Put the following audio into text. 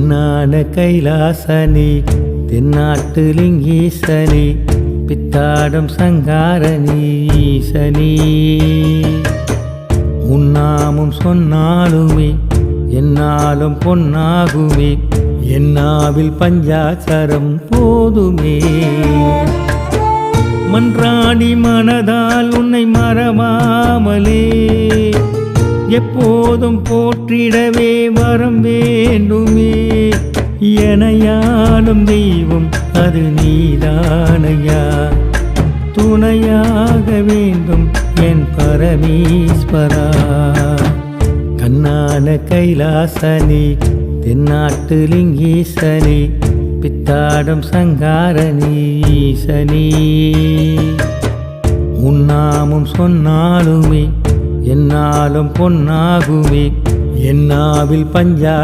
பொன்னான கைலாசனி தென்னாட்டு லிங்கீசனி பித்தாடும் சங்காரணி ஈசனி உன்னாமும் சொன்னாலுமே என்னாலும் பொன்னாகுமே என்னாவில் பஞ்சாட்சரம் போதுமே மன்றாடி மனதால் உன்னை மறவாமலே எப்போதும் போற்றிடவே வரம் வேண்டுமே எனையாளும் தெய்வம் அது நீதானையா துணையாக வேண்டும் என் பரமேஸ்வரா கண்ணான கைலாசனி தென்னாட்டு லிங்கீசனி பித்தாடும் சங்காரணி ஈசனி உன்னாமும் சொன்னாலுமே என்னாலும் பொன்னாகுமே என்னாவில் பஞ்சா